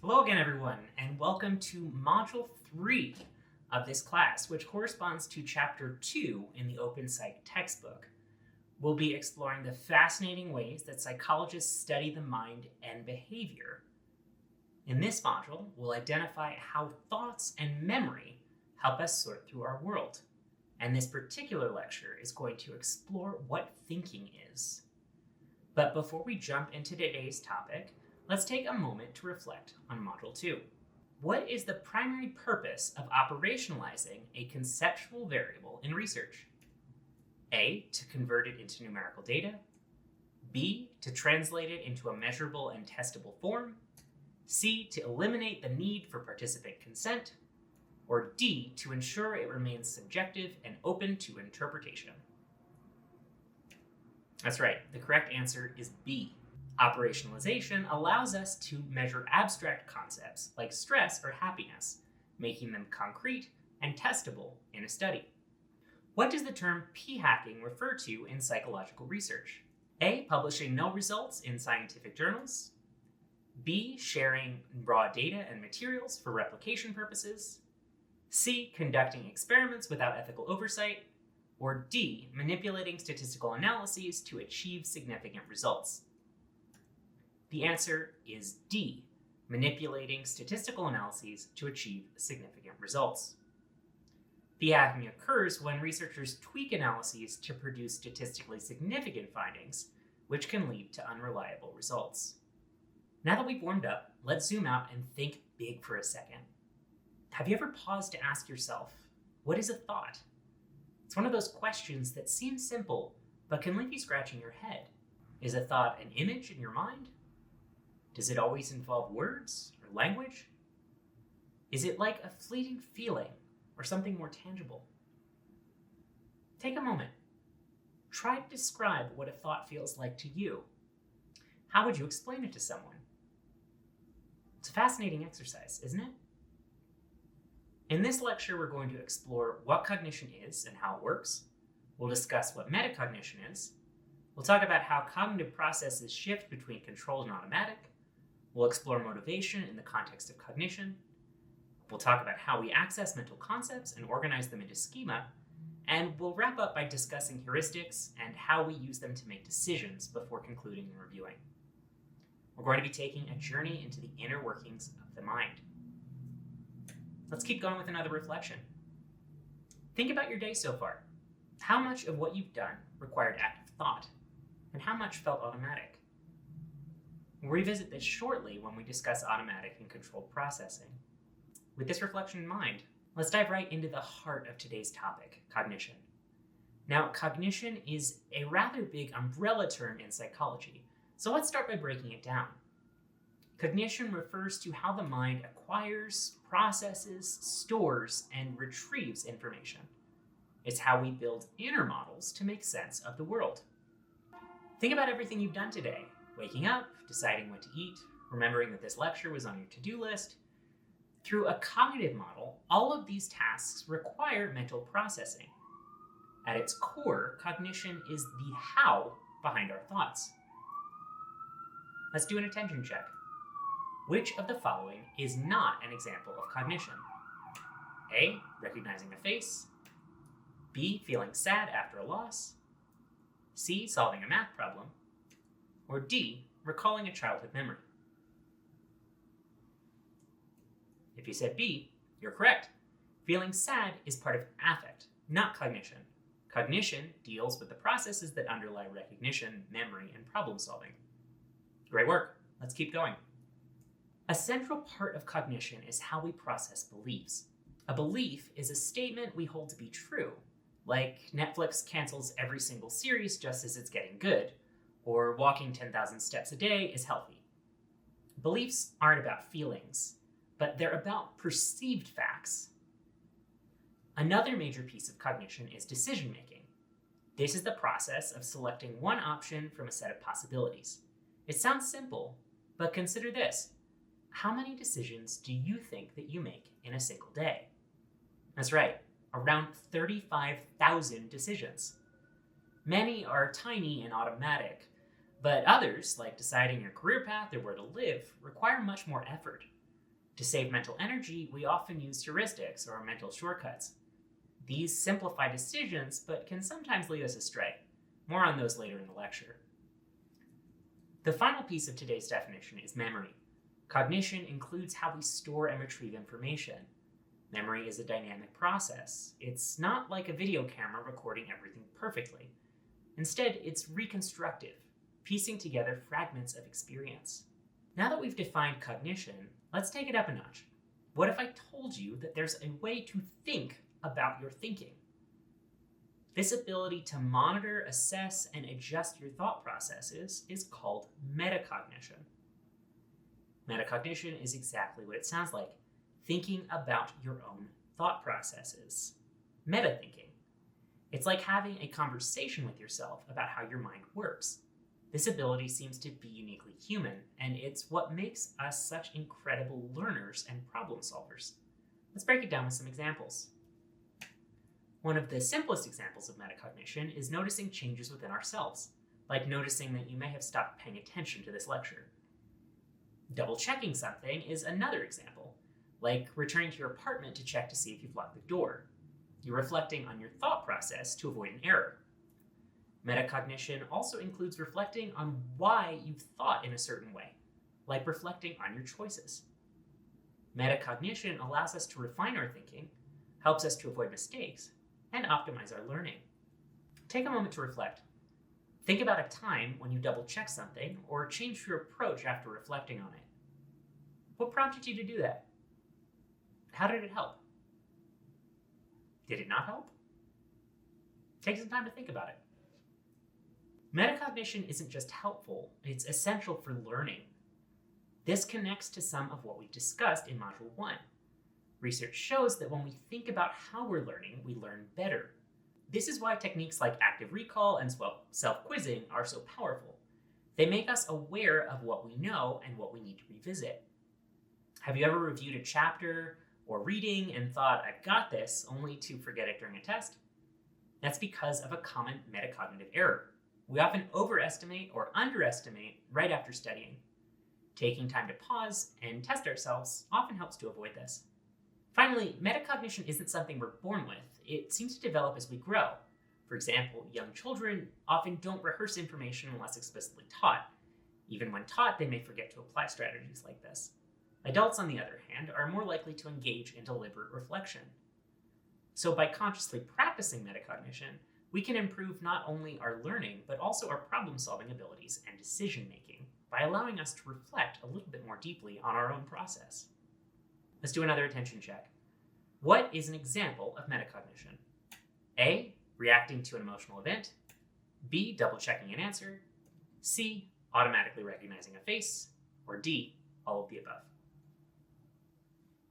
Hello again, everyone, and welcome to Module 3 of this class, which corresponds to Chapter 2 in the PSYC textbook. We'll be exploring the fascinating ways that psychologists study the mind and behavior. In this module, we'll identify how thoughts and memory help us sort through our world. And this particular lecture is going to explore what thinking is. But before we jump into today's topic, let's take a moment to reflect on Module 2. What is the primary purpose of operationalizing a conceptual variable in research? A, to convert it into numerical data. B, to translate it into a measurable and testable form. C, to eliminate the need for participant consent. Or D, to ensure it remains subjective and open to interpretation. That's right, the correct answer is B. Operationalization allows us to measure abstract concepts like stress or happiness, making them concrete and testable in a study. What does the term p-hacking refer to in psychological research? A, publishing no results in scientific journals. B, sharing raw data and materials for replication purposes. C, conducting experiments without ethical oversight. Or D, manipulating statistical analyses to achieve significant results. The answer is D, manipulating statistical analyses to achieve significant results. P-hacking occurs when researchers tweak analyses to produce statistically significant findings, which can lead to unreliable results. Now that we've warmed up, let's zoom out and think big for a second. Have you ever paused to ask yourself, what is a thought? It's one of those questions that seem simple, but can leave you scratching your head. Is a thought an image in your mind? Does it always involve words or language? Is it like a fleeting feeling or something more tangible? Take a moment. Try to describe what a thought feels like to you. How would you explain it to someone? It's a fascinating exercise, isn't it? In this lecture, we're going to explore what cognition is and how it works. We'll discuss what metacognition is. We'll talk about how cognitive processes shift between controlled and automatic. We'll explore motivation in the context of cognition. We'll talk about how we access mental concepts and organize them into schema. And we'll wrap up by discussing heuristics and how we use them to make decisions before concluding and reviewing. We're going to be taking a journey into the inner workings of the mind. Let's keep going with another reflection. Think about your day so far. How much of what you've done required active thought, and how much felt automatic? We'll revisit this shortly when we discuss automatic and controlled processing. With this reflection in mind, let's dive right into the heart of today's topic, cognition. Now, cognition is a rather big umbrella term in psychology, so let's start by breaking it down. Cognition refers to how the mind acquires, processes, stores, and retrieves information. It's how we build inner models to make sense of the world. Think about everything you've done today. Waking up, deciding what to eat, remembering that this lecture was on your to-do list. Through a cognitive model, all of these tasks require mental processing. At its core, cognition is the how behind our thoughts. Let's do an attention check. Which of the following is not an example of cognition? A, recognizing a face. B, feeling sad after a loss. C, solving a math problem. Or D, recalling a childhood memory. If you said B, you're correct. Feeling sad is part of affect, not cognition. Cognition deals with the processes that underlie recognition, memory, and problem solving. Great work. Let's keep going. A central part of cognition is how we process beliefs. A belief is a statement we hold to be true, like Netflix cancels every single series just as it's getting good, or walking 10,000 steps a day is healthy. Beliefs aren't about feelings, but they're about perceived facts. Another major piece of cognition is decision-making. This is the process of selecting one option from a set of possibilities. It sounds simple, but consider this. How many decisions do you think that you make in a single day? That's right, around 35,000 decisions. Many are tiny and automatic, but others, like deciding your career path or where to live, require much more effort. To save mental energy, we often use heuristics or mental shortcuts. These simplify decisions, but can sometimes lead us astray. More on those later in the lecture. The final piece of today's definition is memory. Cognition includes how we store and retrieve information. Memory is a dynamic process. It's not like a video camera recording everything perfectly. Instead, it's reconstructive, piecing together fragments of experience. Now that we've defined cognition, let's take it up a notch. What if I told you that there's a way to think about your thinking? This ability to monitor, assess, and adjust your thought processes is called metacognition. Metacognition is exactly what it sounds like, thinking about your own thought processes. Meta-thinking. It's like having a conversation with yourself about how your mind works. This ability seems to be uniquely human, and it's what makes us such incredible learners and problem solvers. Let's break it down with some examples. One of the simplest examples of metacognition is noticing changes within ourselves, like noticing that you may have stopped paying attention to this lecture. Double-checking something is another example, like returning to your apartment to check to see if you've locked the door. You're reflecting on your thought process to avoid an error. Metacognition also includes reflecting on why you've thought in a certain way, like reflecting on your choices. Metacognition allows us to refine our thinking, helps us to avoid mistakes, and optimize our learning. Take a moment to reflect. Think about a time when you double-checked something or changed your approach after reflecting on it. What prompted you to do that? How did it help? Did it not help? Take some time to think about it. Metacognition isn't just helpful, it's essential for learning. This connects to some of what we discussed in Module 1. Research shows that when we think about how we're learning, we learn better. This is why techniques like active recall and self-quizzing are so powerful. They make us aware of what we know and what we need to revisit. Have you ever reviewed a chapter or reading and thought, I've got this, only to forget it during a test? That's because of a common metacognitive error. We often overestimate or underestimate right after studying. Taking time to pause and test ourselves often helps to avoid this. Finally, metacognition isn't something we're born with. It seems to develop as we grow. For example, young children often don't rehearse information unless explicitly taught. Even when taught, they may forget to apply strategies like this. Adults, on the other hand, are more likely to engage in deliberate reflection. So by consciously practicing metacognition, we can improve not only our learning, but also our problem-solving abilities and decision-making by allowing us to reflect a little bit more deeply on our own process. Let's do another attention check. What is an example of metacognition? A, reacting to an emotional event. B, double-checking an answer. C, automatically recognizing a face. Or D, all of the above.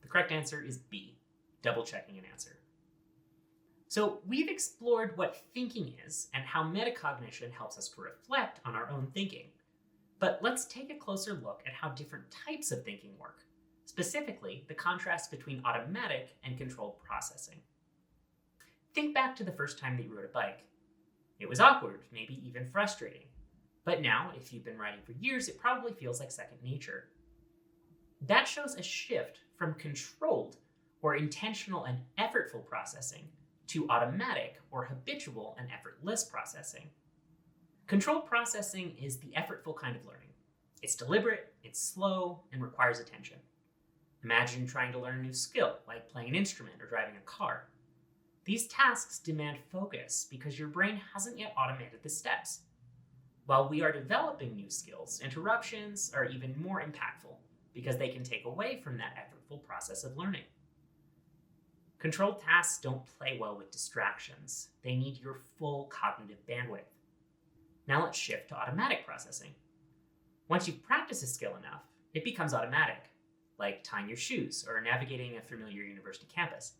The correct answer is B, double-checking an answer. So we've explored what thinking is and how metacognition helps us to reflect on our own thinking. But let's take a closer look at how different types of thinking work, specifically the contrast between automatic and controlled processing. Think back to the first time that you rode a bike. It was awkward, maybe even frustrating. But now, if you've been riding for years, it probably feels like second nature. That shows a shift from controlled or intentional and effortful processing to automatic or habitual and effortless processing. Controlled processing is the effortful kind of learning. It's deliberate, it's slow, and requires attention. Imagine trying to learn a new skill, like playing an instrument or driving a car. These tasks demand focus because your brain hasn't yet automated the steps. While we are developing new skills, interruptions are even more impactful because they can take away from that effortful process of learning. Controlled tasks don't play well with distractions. They need your full cognitive bandwidth. Now let's shift to automatic processing. Once you've practiced a skill enough, it becomes automatic, like tying your shoes or navigating a familiar university campus.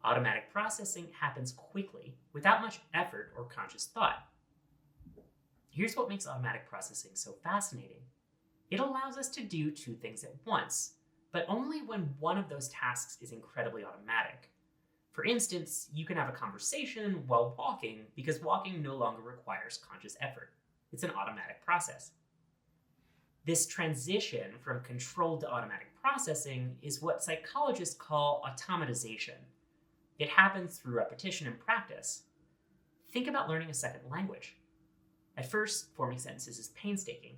Automatic processing happens quickly, without much effort or conscious thought. Here's what makes automatic processing so fascinating. It allows us to do two things at once, but only when one of those tasks is incredibly automatic. For instance, you can have a conversation while walking because walking no longer requires conscious effort. It's an automatic process. This transition from controlled to automatic processing is what psychologists call automatization. It happens through repetition and practice. Think about learning a second language. At first, forming sentences is painstaking,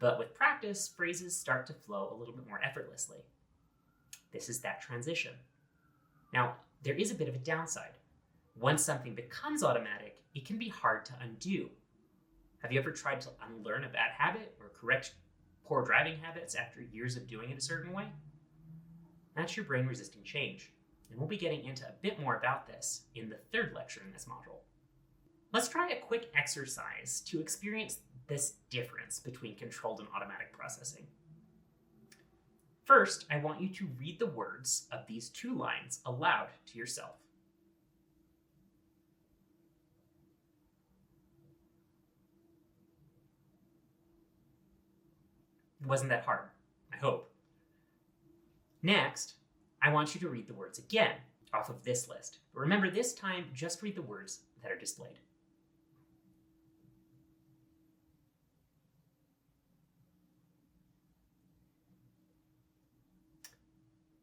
but with practice, phrases start to flow a little bit more effortlessly. This is that transition. Now, there is a bit of a downside. Once something becomes automatic, it can be hard to undo. Have you ever tried to unlearn a bad habit or correct poor driving habits after years of doing it a certain way? That's your brain resisting change, and we'll be getting into a bit more about this in the third lecture in this module. Let's try a quick exercise to experience this difference between controlled and automatic processing. First, I want you to read the words of these two lines aloud to yourself. It wasn't that hard, I hope. Next, I want you to read the words again off of this list. But remember, this time, just read the words that are displayed.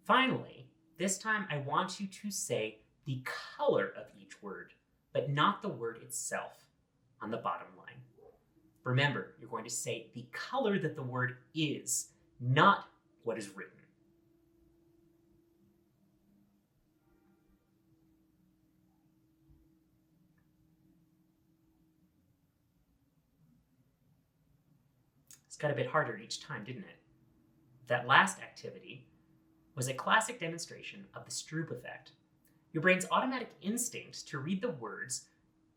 Finally, this time I want you to say the color of each word, but not the word itself on the bottom line. Remember, you're going to say the color that the word is, not what is written. It's got a bit harder each time, didn't it? That last activity was a classic demonstration of the Stroop effect. Your brain's automatic instinct to read the words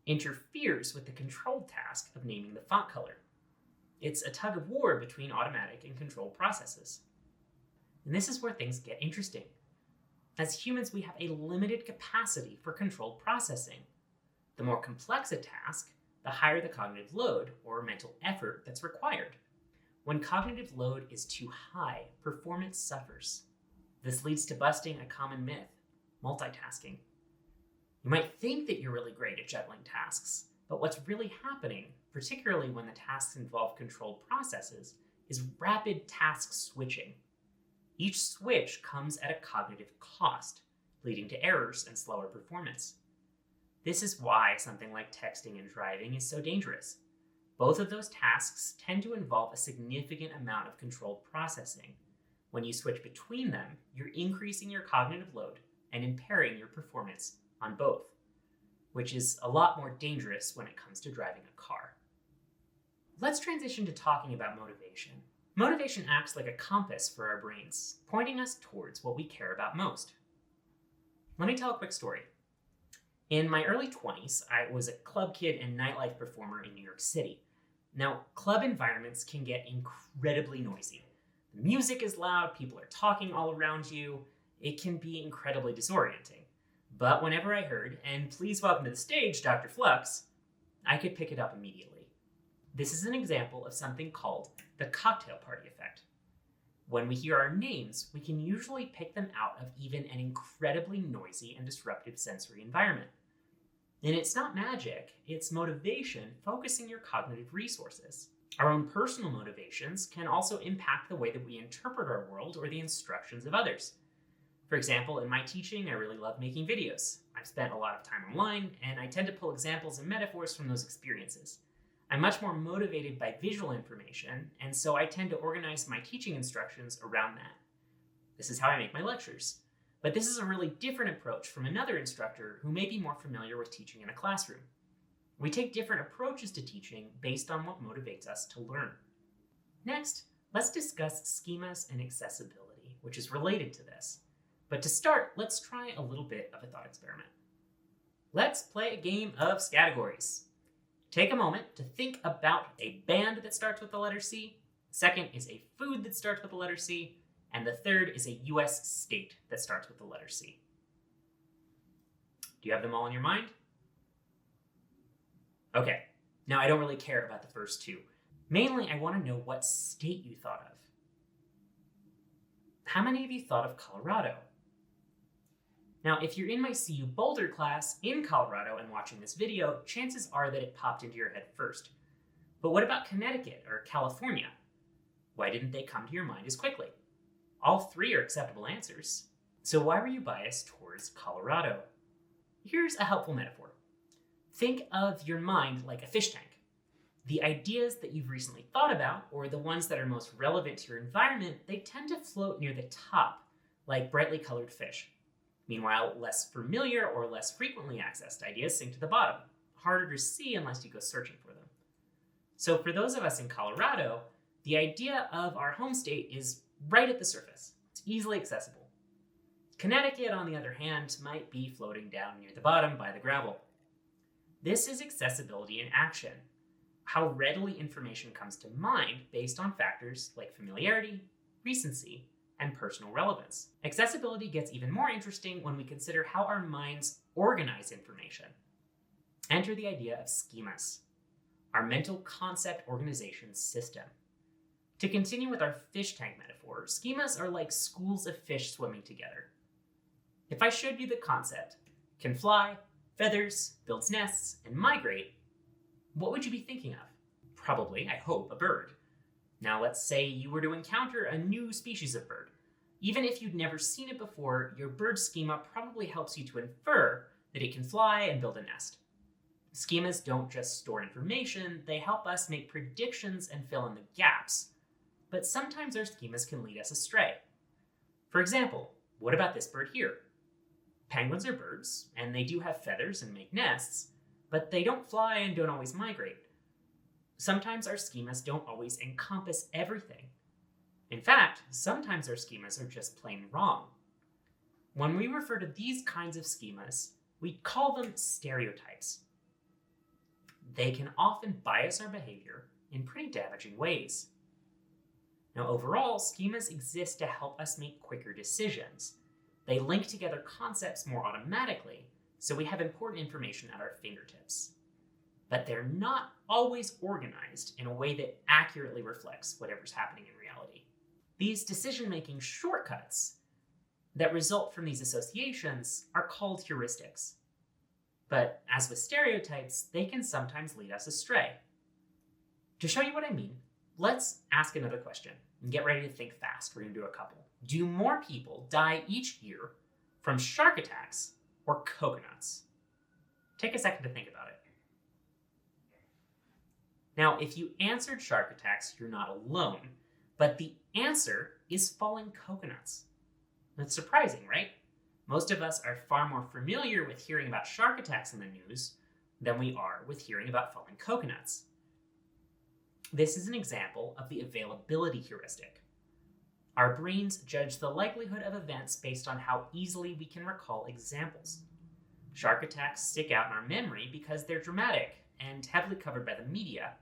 interferes with the controlled task of naming the font color. It's a tug of war between automatic and controlled processes. And this is where things get interesting. As humans, we have a limited capacity for controlled processing. The more complex a task, the higher the cognitive load or mental effort that's required. When cognitive load is too high, performance suffers. This leads to busting a common myth, multitasking. You might think that you're really great at juggling tasks, but what's really happening, particularly when the tasks involve controlled processes, is rapid task switching. Each switch comes at a cognitive cost, leading to errors and slower performance. This is why something like texting and driving is so dangerous. Both of those tasks tend to involve a significant amount of controlled processing. When you switch between them, you're increasing your cognitive load and impairing your performance on both, which is a lot more dangerous when it comes to driving a car. Let's transition to talking about motivation. Motivation acts like a compass for our brains, pointing us towards what we care about most. Let me tell a quick story. In my early 20s, I was a club kid and nightlife performer in New York City. Now, club environments can get incredibly noisy. The music is loud, people are talking all around you. It can be incredibly disorienting. But whenever I heard, "And please welcome to the stage, Dr. Flux," I could pick it up immediately. This is an example of something called the cocktail party effect. When we hear our names, we can usually pick them out of even an incredibly noisy and disruptive sensory environment. And it's not magic, it's motivation focusing your cognitive resources. Our own personal motivations can also impact the way that we interpret our world or the instructions of others. For example, in my teaching, I really love making videos. I've spent a lot of time online, and I tend to pull examples and metaphors from those experiences. I'm much more motivated by visual information, and so I tend to organize my teaching instructions around that. This is how I make my lectures. But this is a really different approach from another instructor who may be more familiar with teaching in a classroom. We take different approaches to teaching based on what motivates us to learn. Next, let's discuss schemas and accessibility, which is related to this. But to start, let's try a little bit of a thought experiment. Let's play a game of categories. Take a moment to think about a band that starts with the letter C. Second is a food that starts with the letter C. And the third is a US state that starts with the letter C. Do you have them all in your mind? Okay, now I don't really care about the first two. Mainly, I want to know what state you thought of. How many of you thought of Colorado? Now, if you're in my CU Boulder class in Colorado and watching this video, chances are that it popped into your head first. But what about Connecticut or California? Why didn't they come to your mind as quickly? All three are acceptable answers. So why were you biased towards Colorado? Here's a helpful metaphor. Think of your mind like a fish tank. The ideas that you've recently thought about, or the ones that are most relevant to your environment, they tend to float near the top, like brightly colored fish. Meanwhile, less familiar or less frequently accessed ideas sink to the bottom, harder to see unless you go searching for them. So for those of us in Colorado, the idea of our home state is right at the surface. It's easily accessible. Connecticut, on the other hand, might be floating down near the bottom by the gravel. This is accessibility in action. How readily information comes to mind based on factors like familiarity, recency, and personal relevance. Accessibility gets even more interesting when we consider how our minds organize information. Enter the idea of schemas, our mental concept organization system. To continue with our fish tank metaphor, schemas are like schools of fish swimming together. If I showed you the concept, can fly, feathers, builds nests, and migrate, what would you be thinking of? Probably, I hope, a bird. Now let's say you were to encounter a new species of bird. Even if you'd never seen it before, your bird schema probably helps you to infer that it can fly and build a nest. Schemas don't just store information, they help us make predictions and fill in the gaps. But sometimes our schemas can lead us astray. For example, what about this bird here? Penguins are birds, and they do have feathers and make nests, but they don't fly and don't always migrate. Sometimes our schemas don't always encompass everything. In fact, sometimes our schemas are just plain wrong. When we refer to these kinds of schemas, we call them stereotypes. They can often bias our behavior in pretty damaging ways. Now, overall, schemas exist to help us make quicker decisions. They link together concepts more automatically, so we have important information at our fingertips. But they're not always organized in a way that accurately reflects whatever's happening in reality. These decision-making shortcuts that result from these associations are called heuristics. But as with stereotypes, they can sometimes lead us astray. To show you what I mean, let's ask another question and get ready to think fast. We're going to do a couple. Do more people die each year from shark attacks or coconuts? Take a second to think about it. Now, if you answered shark attacks, you're not alone, but the answer is falling coconuts. That's surprising, right? Most of us are far more familiar with hearing about shark attacks in the news than we are with hearing about falling coconuts. This is an example of the availability heuristic. Our brains judge the likelihood of events based on how easily we can recall examples. Shark attacks stick out in our memory because they're dramatic and heavily covered by the media,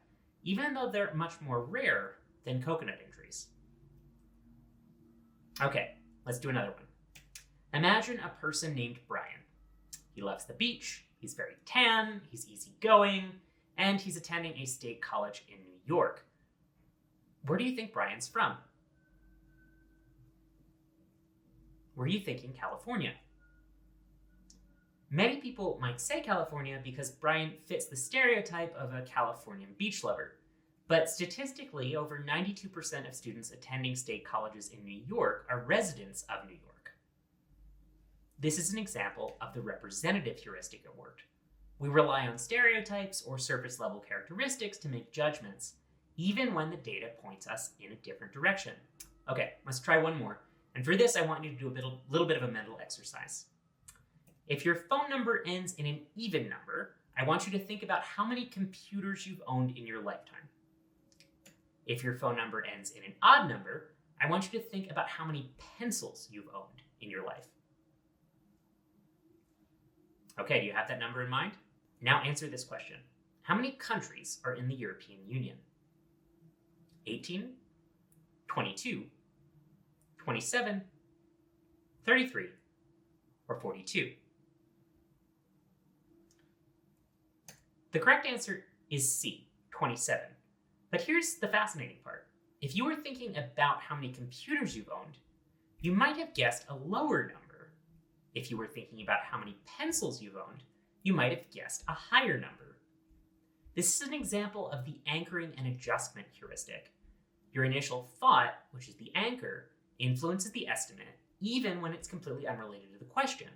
even though they're much more rare than coconut injuries. Okay, let's do another one. Imagine a person named Brian. He loves the beach, he's very tan, he's easygoing, and he's attending a state college in New York. Where do you think Brian's from? Were you thinking California? Many people might say California because Brian fits the stereotype of a Californian beach lover. But statistically, over 92% of students attending state colleges in New York are residents of New York. This is an example of the representative heuristic at work. We rely on stereotypes or surface-level characteristics to make judgments, even when the data points us in a different direction. Okay, let's try one more. And for this, I want you to do a little bit of a mental exercise. If your phone number ends in an even number, I want you to think about how many computers you've owned in your lifetime. If your phone number ends in an odd number, I want you to think about how many pencils you've owned in your life. Okay, do you have that number in mind? Now answer this question. How many countries are in the European Union? 18, 22, 27, 33, or 42? The correct answer is C, 27. But here's the fascinating part. If you were thinking about how many computers you've owned, you might have guessed a lower number. If you were thinking about how many pencils you've owned, you might have guessed a higher number. This is an example of the anchoring and adjustment heuristic. Your initial thought, which is the anchor, influences the estimate, even when it's completely unrelated to the question.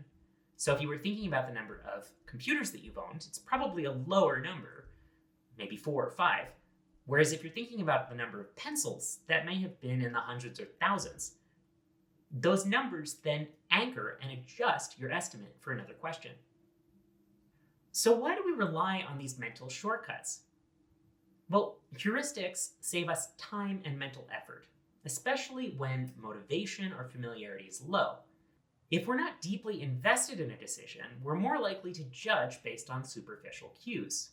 So if you were thinking about the number of computers that you've owned, it's probably a lower number, maybe 4 or 5. Whereas if you're thinking about the number of pencils, that may have been in the hundreds or thousands. Those numbers then anchor and adjust your estimate for another question. So why do we rely on these mental shortcuts? Well, heuristics save us time and mental effort, especially when motivation or familiarity is low. If we're not deeply invested in a decision, we're more likely to judge based on superficial cues.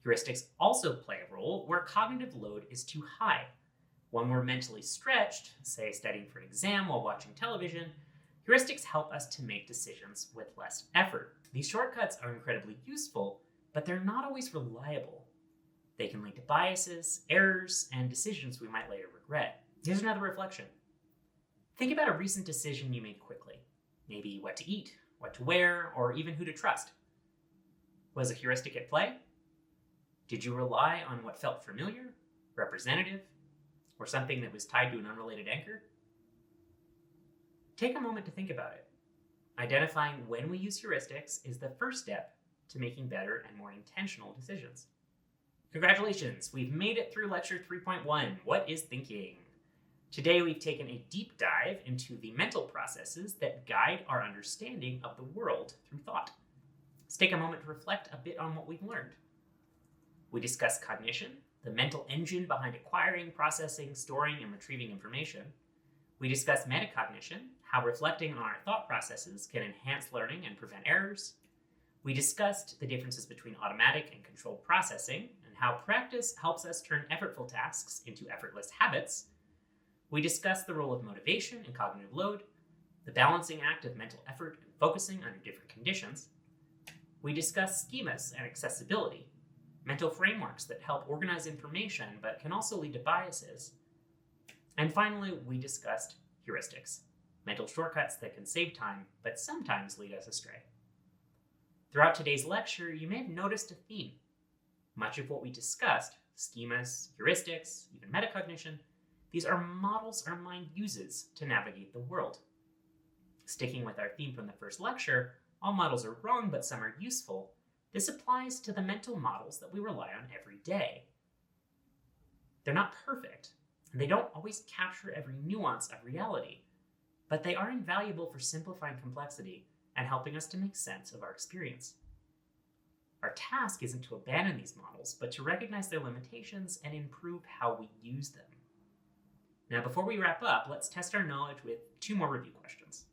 Heuristics also play a role where cognitive load is too high. When we're mentally stretched, say studying for an exam while watching television, heuristics help us to make decisions with less effort. These shortcuts are incredibly useful, but they're not always reliable. They can lead to biases, errors, and decisions we might later regret. Here's another reflection. Think about a recent decision you made quickly. Maybe what to eat, what to wear, or even who to trust. Was a heuristic at play? Did you rely on what felt familiar, representative, or something that was tied to an unrelated anchor? Take a moment to think about it. Identifying when we use heuristics is the first step to making better and more intentional decisions. Congratulations, we've made it through lecture 3.1, What is Thinking? Today we've taken a deep dive into the mental processes that guide our understanding of the world through thought. Let's take a moment to reflect a bit on what we've learned. We discussed cognition, the mental engine behind acquiring, processing, storing, and retrieving information. We discussed metacognition, how reflecting on our thought processes can enhance learning and prevent errors. We discussed the differences between automatic and controlled processing, and how practice helps us turn effortful tasks into effortless habits. We discussed the role of motivation and cognitive load, the balancing act of mental effort and focusing under different conditions. We discussed schemas and accessibility, mental frameworks that help organize information but can also lead to biases. And finally, we discussed heuristics, mental shortcuts that can save time but sometimes lead us astray. Throughout today's lecture, you may have noticed a theme. Much of what we discussed, schemas, heuristics, even metacognition, these are models our mind uses to navigate the world. Sticking with our theme from the first lecture, all models are wrong but some are useful. This applies to the mental models that we rely on every day. They're not perfect, and they don't always capture every nuance of reality, but they are invaluable for simplifying complexity and helping us to make sense of our experience. Our task isn't to abandon these models, but to recognize their limitations and improve how we use them. Now, before we wrap up, let's test our knowledge with 2 more review questions.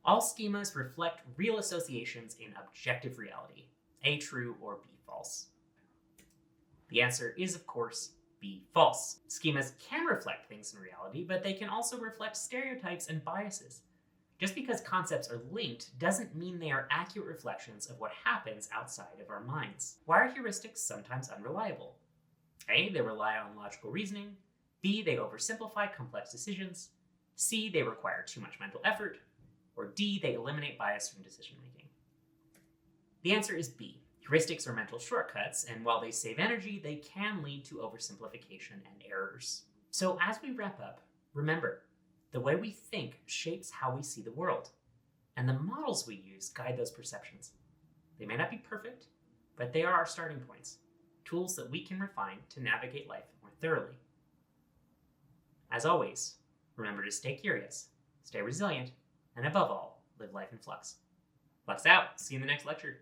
All schemas reflect real associations in objective reality, A, true, or B, false. The answer is, of course, B, false. Schemas can reflect things in reality, but they can also reflect stereotypes and biases. Just because concepts are linked doesn't mean they are accurate reflections of what happens outside of our minds. Why are heuristics sometimes unreliable? A, they rely on logical reasoning. B, they oversimplify complex decisions. C, they require too much mental effort. Or D, they eliminate bias from decision making. The answer is B. Heuristics are mental shortcuts, and while they save energy, they can lead to oversimplification and errors. So as we wrap up, remember, the way we think shapes how we see the world, and the models we use guide those perceptions. They may not be perfect, but they are our starting points, tools that we can refine to navigate life more thoroughly. As always, remember to stay curious, stay resilient, and above all, live life in flux. Flux out. See you in the next lecture.